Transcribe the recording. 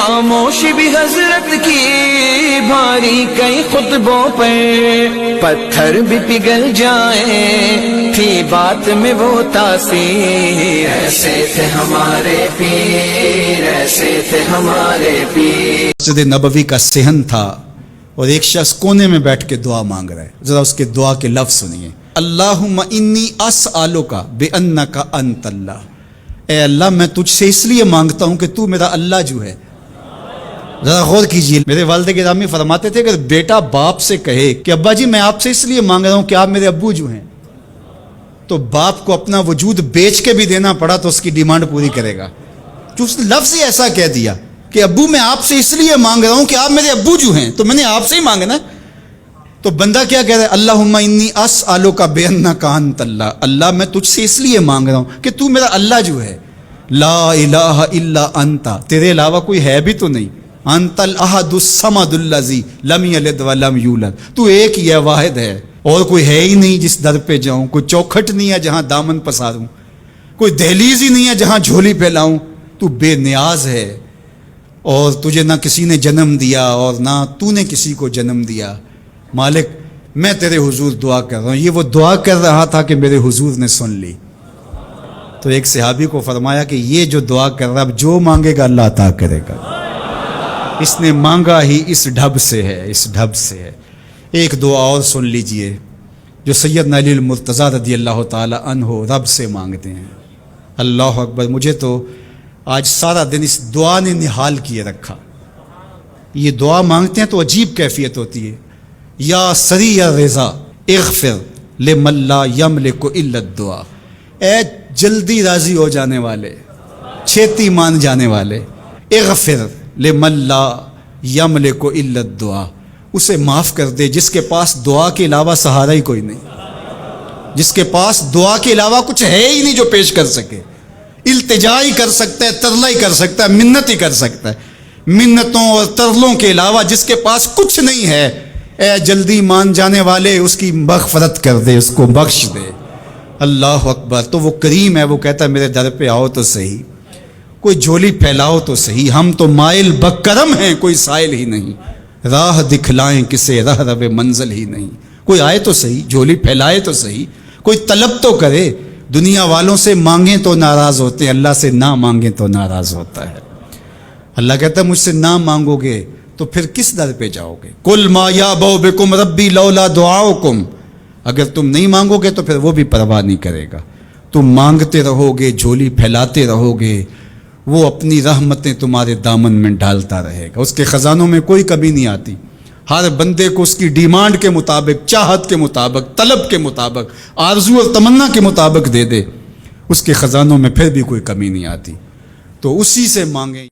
خاموشی بھی حضرت کی بھاری کئی خطبوں پر پتھر بھی پگھل جائیں تھی بات میں وہ تاثیر ایسے تھے ہمارے پیر ایسے تھے ہمارے پیر۔ مسجد نبوی کا صحن تھا اور ایک شخص کونے میں بیٹھ کے دعا مانگ رہا ہے، ذرا اس کے دعا کے لفظ سنیے۔ اللہم انی اسألک بانک انت اللہ، اے اللہ میں تجھ سے اس لیے مانگتا ہوں کہ تو میرا اللہ جو ہے۔ ذرا غور کیجئے، میرے والد گرامی فرماتے تھے کہ بیٹا باپ سے کہے کہ ابا جی میں آپ سے اس لیے مانگ رہا ہوں کہ آپ میرے ابو جو ہیں، تو باپ کو اپنا وجود بیچ کے بھی دینا پڑا تو اس کی ڈیمانڈ پوری کرے گا۔ جو اس نے لفظ ہی ایسا کہہ دیا کہ ابو میں آپ سے اس لیے مانگ رہا ہوں کہ آپ میرے ابو جو ہیں، تو میں نے آپ سے ہی مانگنا۔ تو بندہ کیا کہہ رہا ہے؟ اللہم انی اسألک بانک انت اللہ، اللہ میں تجھ سے اس لیے مانگ رہا ہوں کہ تو میرا اللہ جو ہے۔ لا الہ الا انت، تیرے علاوہ کوئی ہے بھی تو نہیں۔ انت الاحد الصمد الذی لم یلد ولم یولد، تو ایک ہی ہے، واحد ہے، اور کوئی ہے ہی نہیں جس در پہ جاؤں، کوئی چوکھٹ نہیں ہے جہاں دامن پساروں، کوئی دہلیز ہی نہیں ہے جہاں جھولی پھیلاؤں۔ تو بے نیاز ہے اور تجھے نہ کسی نے جنم دیا اور نہ تو نے کسی کو جنم دیا۔ مالک میں تیرے حضور دعا کر رہا ہوں۔ یہ وہ دعا کر رہا تھا کہ میرے حضور نے سن لی۔ تو ایک صحابی کو فرمایا کہ یہ جو دعا کر رہا اب جو مانگے گا اللہ عطا کرے گا، اس نے مانگا ہی اس ڈھب سے ہے، اس ڈھب سے ہے۔ ایک دعا اور سن لیجئے جو سیدنا علی المرتضیٰ رضی اللہ تعالی عنہ رب سے مانگتے ہیں۔ اللہ اکبر، مجھے تو آج سارا دن اس دعا نے نحال کیے رکھا۔ یہ دعا مانگتے ہیں تو عجیب کیفیت ہوتی ہے۔ یا سریع الرضا اغفر لمن لا یملک الا الدعاء، اے جلدی راضی ہو جانے والے، چھیتی مان جانے والے، اغفر لمن لا یملک الا الدعاء، اسے معاف کر دے جس کے پاس دعا کے علاوہ سہارا ہی کوئی نہیں، جس کے پاس دعا کے علاوہ کچھ ہے ہی نہیں جو پیش کر سکے۔ التجا ہی کر سکتا ہے، ترلا ہی کر سکتا ہے، منت ہی کر سکتا ہے۔ منتوں اور ترلوں کے علاوہ جس کے پاس کچھ نہیں ہے، اے جلدی مان جانے والے اس کی مغفرت کر دے، اس کو بخش دے۔ اللہ اکبر۔ تو وہ کریم ہے، وہ کہتا ہے میرے در پہ آؤ تو صحیح، کوئی جھولی پھیلاؤ تو صحیح، ہم تو مائل بکرم ہیں، کوئی سائل ہی نہیں، راہ دکھلائیں کسے راہ رب منزل ہی نہیں، کوئی آئے تو صحیح، جھولی پھیلائے تو صحیح، کوئی طلب تو کرے۔ دنیا والوں سے مانگیں تو ناراض ہوتے ہیں، اللہ سے نہ مانگیں تو ناراض ہوتا ہے۔ اللہ کہتا ہے مجھ سے نہ مانگو گے تو پھر کس در پہ جاؤ گے؟ قل ما یعبؤ بکم ربی لولا دعاؤکم، اگر تم نہیں مانگو گے تو پھر وہ بھی پرواہ نہیں کرے گا۔ تم مانگتے رہو گے، جھولی پھیلاتے رہو گے، وہ اپنی رحمتیں تمہارے دامن میں ڈالتا رہے گا۔ اس کے خزانوں میں کوئی کمی نہیں آتی، ہر بندے کو اس کی ڈیمانڈ کے مطابق، چاہت کے مطابق، طلب کے مطابق، آرزو اور تمنا کے مطابق دے دے، اس کے خزانوں میں پھر بھی کوئی کمی نہیں آتی۔ تو اسی سے مانگیں۔